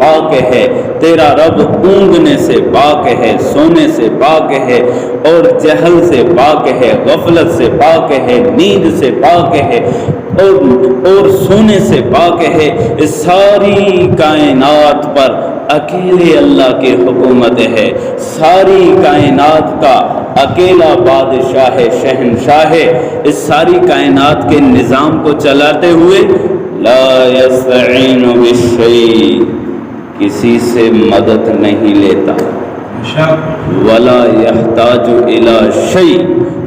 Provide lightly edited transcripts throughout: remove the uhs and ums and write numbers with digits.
پاک ہے، تیرا رب اونگنے سے پاک ہے، سونے سے پاک ہے، اور جہل سے پاک ہے، غفلت سے پاک ہے، نیند سے پاک ہے، اور سونے سے پاک ہے۔ اس ساری کائنات پر اکیلے اللہ کی حکومت ہے، ساری کائنات کا اکیلا بادشاہ ہے، شہنشاہ ہے۔ اس ساری کائنات کے نظام کو چلاتے ہوئے لا یستعین بالشیء، کسی سے مدد نہیں لیتا، ولا یحتاج الی شیء،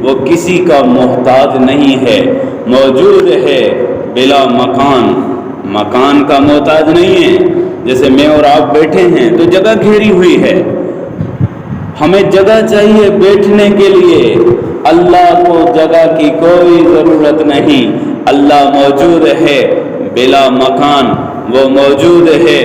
وہ کسی کا محتاج نہیں ہے، موجود ہے بلا مکان، مکان کا محتاج نہیں ہے۔ جیسے میں اور آپ بیٹھے ہیں تو جگہ گھیری ہوئی ہے، ہمیں جگہ چاہیے بیٹھنے کے لیے، اللہ کو جگہ کی کوئی ضرورت نہیں، اللہ موجود ہے بلا مکان، وہ موجود ہے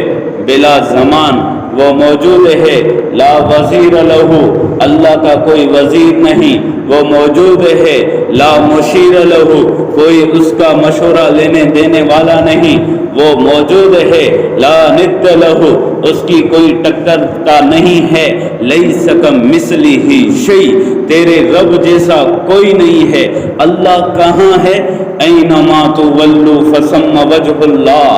بلا زمان، وہ موجود ہے لا وزیر لہو، اللہ کا کوئی وزیر نہیں، وہ موجود ہے لا مشیر لہو، کوئی اس کا مشورہ لینے دینے والا نہیں، وہ موجود ہے لا ند لہو، اس کی کوئی ٹکر کا نہیں ہے، لیس کمثلہ شیء، تیرے رب جیسا کوئی نہیں ہے۔ اللہ کہاں ہے؟ اینما تولوا فثم وجہ اللہ،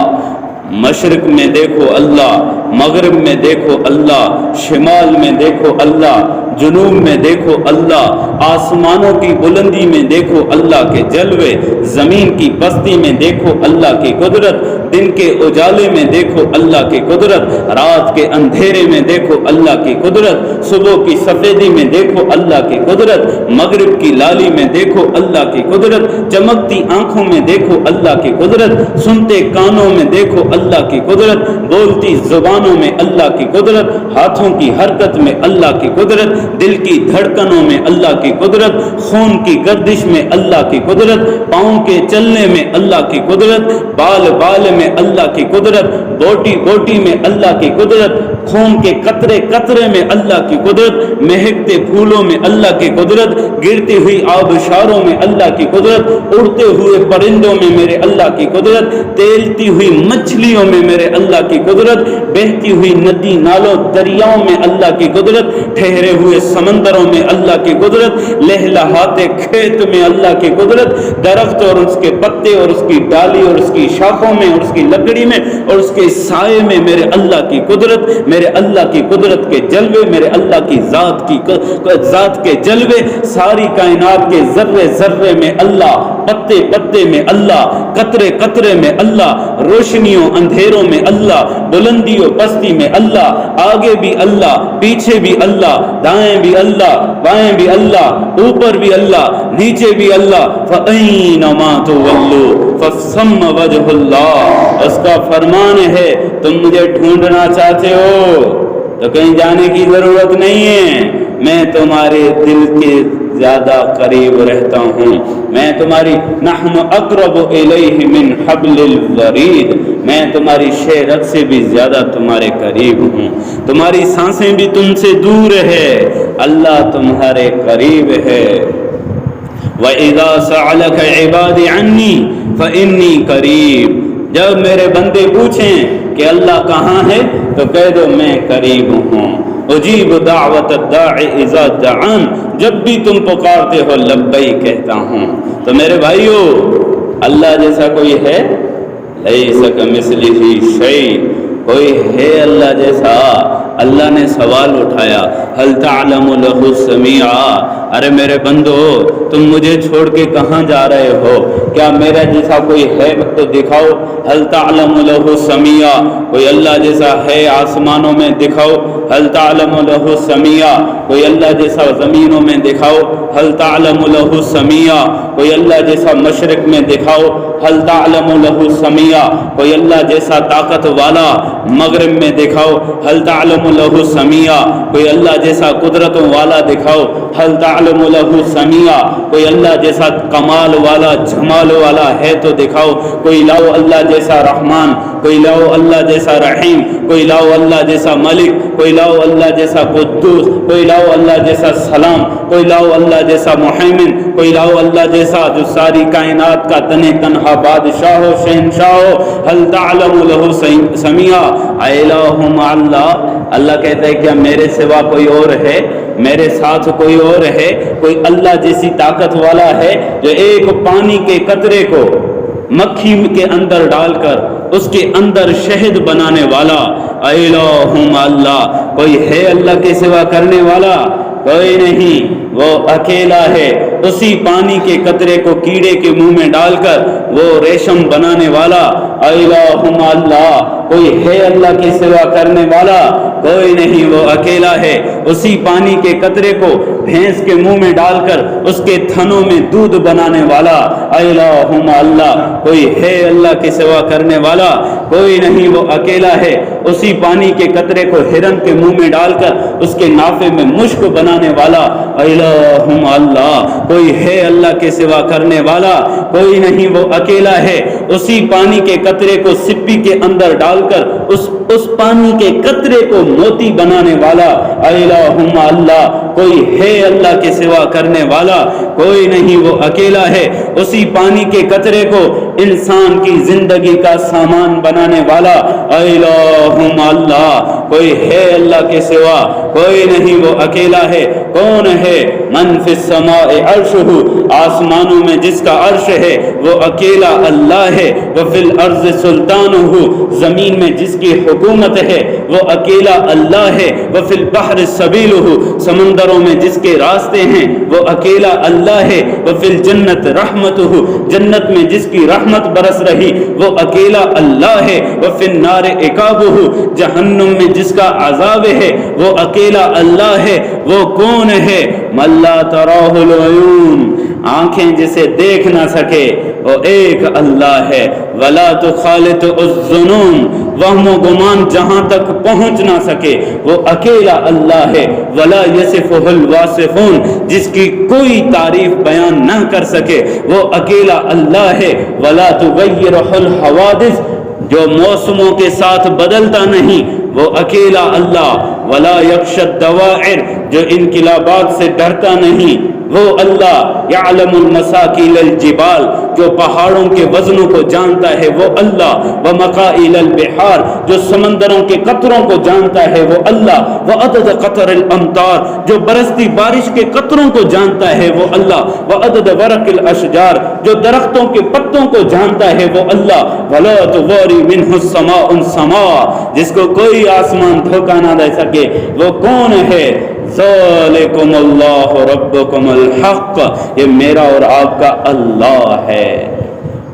مشرق میں دیکھو اللہ، مغرب میں دیکھو اللہ، شمال میں دیکھو اللہ، جنوب میں دیکھو اللہ، آسمانوں کی بلندی میں دیکھو اللہ کے جلوے، زمین کی پستی میں دیکھو اللہ کی قدرت، دن کے اجالے میں دیکھو اللہ کی قدرت، رات کے اندھیرے میں دیکھو اللہ کی قدرت، صبح کی سفیدی میں دیکھو اللہ کی قدرت، مغرب کی لالی میں دیکھو اللہ کی قدرت، چمکتی آنکھوں میں دیکھو اللہ کی قدرت، سنتے کانوں میں دیکھو اللہ کی قدرت، بولتی زبانوں میں اللہ کی قدرت، ہاتھوں کی حرکت میں اللہ کی قدرت، دل کی دھڑکنوں میں اللہ کی قدرت، خون کی گردش میں اللہ کی قدرت، پاؤں کے چلنے میں اللہ کی قدرت، بال بال میں اللہ کی قدرت، بوٹی بوٹی میں اللہ کی قدرت، خون کے قطرے قطرے میں اللہ کی قدرت، مہکتے پھولوں میں اللہ کی قدرت، گرتی ہوئی آبشاروں میں اللہ کی قدرت، اڑتے ہوئے پرندوں میں میرے اللہ کی قدرت، تیلتی ہوئی مچھلیوں میں میرے اللہ کی قدرت، بہتی ہوئی ندی نالوں دریاؤں میں اللہ کی قدرت، ٹھہرے ہوئے سمندروں میں اللہ کی قدرت، لہلہاتے کھیت میں اللہ کی قدرت، درخت اور اس کے پتے اور اس کی ڈالی اور اس کی شاخوں میں اور اس کی لکڑی میں اور اس کے سائے میں میرے اللہ کی قدرت، میرے اللہ کی قدرت کے جلوے، میرے اللہ کی ذات کے جلوے، ساری کائنات کے ذرے ذرے میں اللہ، پتے پتے میں اللہ، قطرے قطرے میں اللہ، روشنیوں اندھیروں میں اللہ، بلندیوں پستی میں اللہ، آگے بھی اللہ، پیچھے بھی اللہ، دائیں بھی اللہ، بائیں بھی اللہ، اوپر بھی اللہ، نیچے بھی اللہ، فَأَيْنَمَا تُوَلُّوا فَثَمَّ وَجْهُ اللَّهِ، اس کا فرمان ہے تم مجھے ڈھونڈنا چاہتے ہو تو کہیں جانے کی ضرورت نہیں ہے، میں تمہارے دل کے زیادہ قریب رہتا ہوں، میں تمہاری نحن اقرب الیہ من حبل الورید، میں تمہاری شہرت سے بھی زیادہ تمہارے قریب ہوں، تمہاری سانسیں بھی تم سے دور ہے، اللہ تمہارے قریب ہے۔ وَإِذَا سَأَلَكَ عِبَادِ عَنِّي فَإِنِّي قَرِيب، جب میرے بندے پوچھیں کہ اللہ کہاں ہے تو کہہ دو میں قریب ہوں، اجیب دعوت الداع اذا دعان، جب بھی تم پکارتے ہو لبیک کہتا ہوں۔ تو میرے بھائیو، اللہ جیسا کوئی ہے؟ لیس کمثلہ شیء، کوئی ہے اللہ جیسا؟ اللہ نے سوال اٹھایا، هل تعلم له سمیعا، ارے میرے بندو تم مجھے چھوڑ کے کہاں جا رہے ہو؟ کیا میرا جیسا کوئی ہے تو دکھاؤ، هل تعلم له سمیعا، کوئی اللہ جیسا ہے آسمانوں میں دکھاؤ، هل تعلم له سمیعا، کوئی اللہ جیسا زمینوں میں دکھاؤ، هل تعلم له سمیعا، کوئی اللہ جیسا مشرق میں دکھاؤ، هل تعلم له سمیعا، کوئی اللہ جیسا طاقت والا مغرب میں دکھاؤ، هل تعلم له سمیعا، کوئی اللہ جیسا قدرتوں والا دکھاؤ، هل تعلم تعلم له سمیع، کوئی اللہ جیسا کمال والا جمال والا ہے تو دکھاؤ، کوئی لاؤ اللہ جیسا رحمان، کوئی لاؤ اللہ جیسا رحیم، کوئی لاؤ اللہ جیسا ملک، کوئی لاؤ اللہ جیسا قدوس، کوئی لاؤ اللہ جیسا سلام، کوئی لاؤ اللہ جیسا محیمن، کوئی لاؤ اللہ جیسا جو ساری کائنات کا تن تنہا بادشاہ ہو، شہنشاہ ہو. هل تعلم له سمیع الہ مع اللہ. اللہ کہتا ہے کیا میرے سوا کوئی اور ہے، میرے ساتھ کوئی اور ہے، کوئی اللہ جیسی طاقت والا ہے جو ایک پانی کے قطرے کو مکھی کے اندر ڈال کر اس کے اندر شہد بنانے والا. الہ مع اللہ، کوئی ہے اللہ کے سوا کرنے والا؟ کوئی نہیں، وہ اکیلا ہے. اسی پانی کے قطرے کو کیڑے کے منہ میں ڈال کر وہ ریشم بنانے والا. الہ مع اللہ، کوئی ہے اللہ کے سوا کرنے والا؟ کوئی نہیں، وہ اکیلا ہے. اسی پانی کے قطرے کو بھینس کے منہ میں ڈال کر اس کے تھنوں میں دودھ بنانے والا. الہ مع اللہ، کوئی ہے اللہ کے سوا کرنے والا؟ کوئی نہیں، وہ اکیلا ہے. اسی پانی کے قطرے کو ہرن کے منہ میں ڈال کر اس کے نافے میں مشک بنانے والا. الہ مع اللہ، کوئی ہے اللہ کے سوا کرنے والا؟ کوئی نہیں، وہ اکیلا ہے. اسی پانی کے قطرے کو سپی کے اندر ڈال کر اس پانی کے قطرے کو موتی بنانے والا. الہ مع اللہ، کوئی ہے اللہ کے سوا کرنے والا؟ کوئی نہیں، وہ اکیلا ہے. اسی پانی کے قطرے کو انسان کی زندگی کا سامان بنانے والا. الہ مع اللہ، کوئی ہے اللہ کے سوا؟ کوئی نہیں، وہ اکیلا ہے. کون ہے؟ من فی السماء عرشہ، آسمانوں میں جس کا عرش ہے وہ اکیلا اللہ ہے. وفی الارض سلطانہ، زمین میں جس کی حکومت ہے وہ اکیلا اللہ ہے. وفی البحر سبیلہ، سمندروں میں جس کے راستے ہیں وہ اکیلا اللہ ہے. وفی الجنت رحمتہ، جنت میں جس کی رحمت برس رہی وہ اکیلا اللہ ہے. وفی النار عقابہ، جہنم میں جس کا عذاب ہے وہ اکیلا اللہ ہے. وہ کون ہے؟ من لا تراہ العیون، آنکھیں جسے دیکھ نہ سکے وہ ایک اللہ ہے. ولا تخالط الظنون، وہم و گمان جہاں تک پہنچ نہ سکے وہ اکیلا اللہ ہے. ولا یصفہ الواصفون، جس کی کوئی تعریف بیان نہ کر سکے وہ اکیلا اللہ ہے. ولا تغیرہ الحوادث، جو موسموں کے ساتھ بدلتا نہیں وہ اکیلا اللہ. ولا یخشی الدوائر، جو انقلابات سے ڈرتا نہیں وہ اللہ. یعلم المساکیل الجبال، جو پہاڑوں کے وزنوں کو جانتا ہے وہ اللہ. ومقائل البحار، جو سمندروں کے قطروں کو جانتا ہے وہ اللہ. وعدد قطر الامطار، جو برستی بارش کے قطروں کو جانتا ہے وہ اللہ. وعدد ورق الاشجار، جو درختوں کے پتوں کو جانتا ہے وہ اللہ. ولا تواری منہ السماء سماء، جس کو کوئی آسمان دھوکہ نہ دے سکے وہ کون ہے؟ ذالکم اللہ ربکم الحق، یہ میرا اور آپ کا اللہ ہے.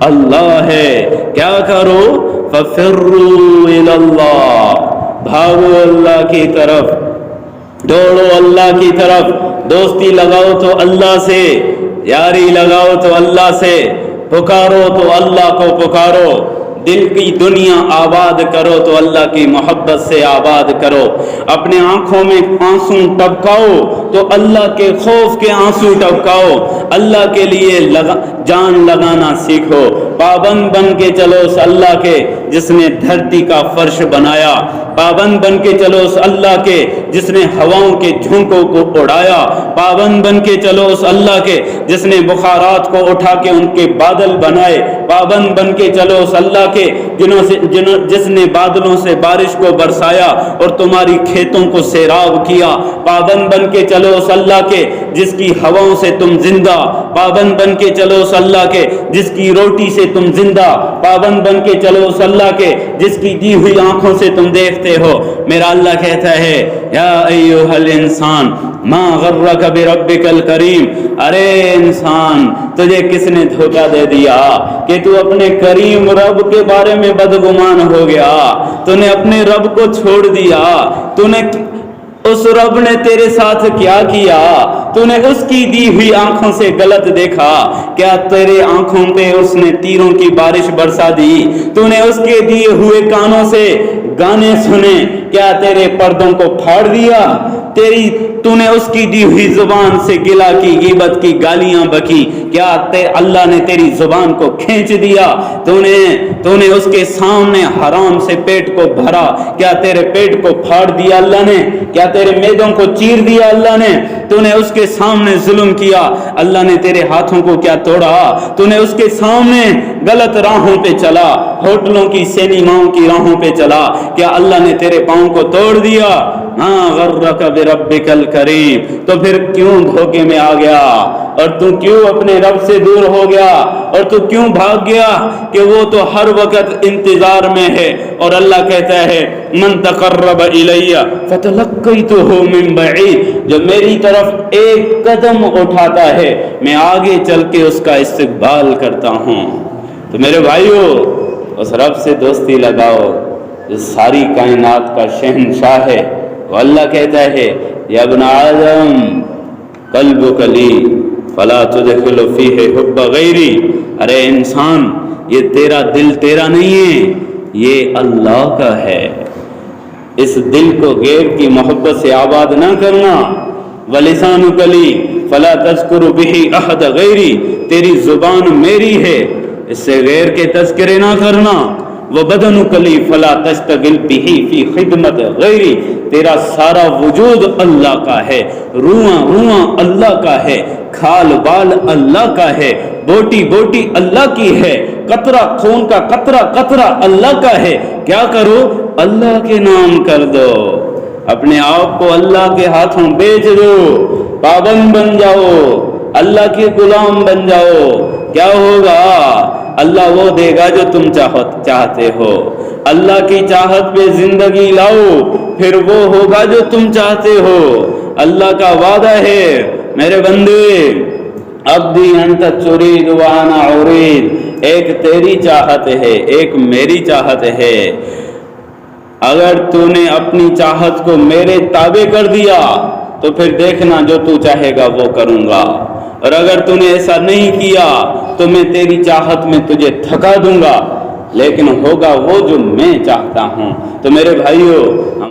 اللہ ہے. کیا کرو؟ ففروا الی اللہ، بھاگو اللہ کی طرف، دوڑو اللہ کی طرف. دوستی لگاؤ تو اللہ سے، یاری لگاؤ تو اللہ سے، پکارو تو اللہ کو پکارو. دل کی دنیا آباد کرو تو اللہ کی محبت سے آباد کرو. اپنے آنکھوں میں آنسو ٹپکاؤ تو اللہ کے خوف کے آنسو ٹپکاؤ. اللہ کے لیے جان لگانا سیکھو. پابند بن کے چلو اس اللہ کے جس نے دھرتی کا فرش بنایا. پابند بن کے چلو اس اللہ کے جس نے ہواؤں کے جھونکوں کو اڑایا. پابند بن کے چلو اس اللہ کے جس نے بخارات کو اٹھا کے ان کے بادل بنائے. پابند بن کے چلو اس اللہ کے جس نے بادلوں سے بارش کو برسایا اور تمہاری کھیتوں کو سیراب کیا. پابند بن کے چلو اس اللہ کے جس کی ہواؤں سے تم زندہ. پابند بن کے چلو اس اللہ کے جس کی روٹی سے تم زندہ. پابند بن کے چلو اس اللہ کے جس کی دی ہوئی آنکھوں سے تم دیکھتے ہو. میرا اللہ کہتا ہے یا ایھا الانسان ما غرک بربک الکریم، ارے انسان تجھے کس نے دھوکہ دے دیا کہ تو اپنے کریم رب کے بارے میں بدگمان ہو گیا. تو نے اپنے رب کو چھوڑ دیا. تو نے اس رب نے تیرے ساتھ کیا کیا؟ تو نے اس کی دی ہوئی آنکھوں سے غلط دیکھا. کیا تیرے آنکھوں پہ اس نے تیروں کی بارش برسا دی؟ تو نے اس کے دیے ہوئے کانوں سے گانے سنے. کیا تیرے پردوں کو پھاڑ دیا؟ تو نے اس کی دی ہوئی زبان سے گلا کی، غیبت کی، گالیاں بکی، کیا اللہ نے تیری زبان کو کھینچ دیا؟ تو نے اس کے سامنے حرام سے پیٹ کو بھرا، کیا تیرے پیٹ کو پھاڑ دیا اللہ نے؟ کیا تیرے معدوں کو چیر دیا اللہ نے؟ تو نے اس کے سامنے ظلم کیا، اللہ نے تیرے ہاتھوں کو کیا توڑا؟ تو نے اس کے سامنے غلط راہوں پہ چلا، ہوٹلوں کی، سینماؤں کی راہوں پہ چلا، کیا اللہ نے تیرے پاؤں کو توڑ دیا؟ ہاں، غرک بربک الکریم، تو پھر کیوں دھوکے میں آ گیا؟ اور تو کیوں اپنے رب سے دور ہو گیا؟ اور تو کیوں بھاگ گیا کہ وہ تو ہر وقت انتظار میں ہے؟ اور اللہ کہتا ہے من تقرب الی فتلقیتہ من بعید، جو میری طرف ایک قدم اٹھاتا ہے میں آگے چل کے اس کا استقبال کرتا ہوں۔ تو میرے بھائیو، اس رب سے دوستی لگاؤ جو ساری کائنات کا شہنشاہ ہے۔ وہ اللہ کہتا ہے یا ابن آدم قلبک لی فلا تدخل فیہ حب غیری، ارے انسان، یہ تیرا دل تیرا نہیں ہے، یہ اللہ کا ہے، اس دل کو غیر کی محبت سے آباد نہ کرنا۔ وَلِسَانُكَ لِي فَلَا تَذْكُرُ بِهِ أَحَدَ غَيْرِي، تیری زبان میری ہے، اس سے غیر کے تذکرے نہ کرنا۔ وَبَدَنُكَ لِي فَلَا تَشْتَغِلْ بِهِ فِي خِدْمَةِ غَيْرِي، تیرا سارا وجود اللہ کا ہے، روحاں روحاں اللہ کا ہے، کھال بال اللہ کا ہے، بوٹی بوٹی اللہ کی ہے، قطرہ خون کا قطرہ قطرہ اللہ کا ہے۔ کیا کرو؟ اللہ کے نام کر دو، اپنے آپ کو اللہ کے ہاتھوں بیچ دو، پابند بن جاؤ، اللہ کے غلام بن جاؤ۔ کیا ہوگا؟ اللہ وہ دے گا جو تم چاہتے ہو۔ اللہ کی چاہت پہ زندگی لاؤ، پھر وہ ہوگا جو تم چاہتے ہو۔ اللہ کا وعدہ ہے میرے بندے، عبدی انت ترید وانا ارید، ایک تیری چاہت ہے، ایک میری چاہت ہے۔ اگر تو نے اپنی چاہت کو میرے تابع کر دیا تو پھر دیکھنا جو تو چاہے گا وہ کروں گا، اور اگر تو نے ایسا نہیں کیا تو میں تیری چاہت میں تجھے تھکا دوں گا، لیکن ہوگا وہ جو میں چاہتا ہوں۔ تو میرے بھائیو،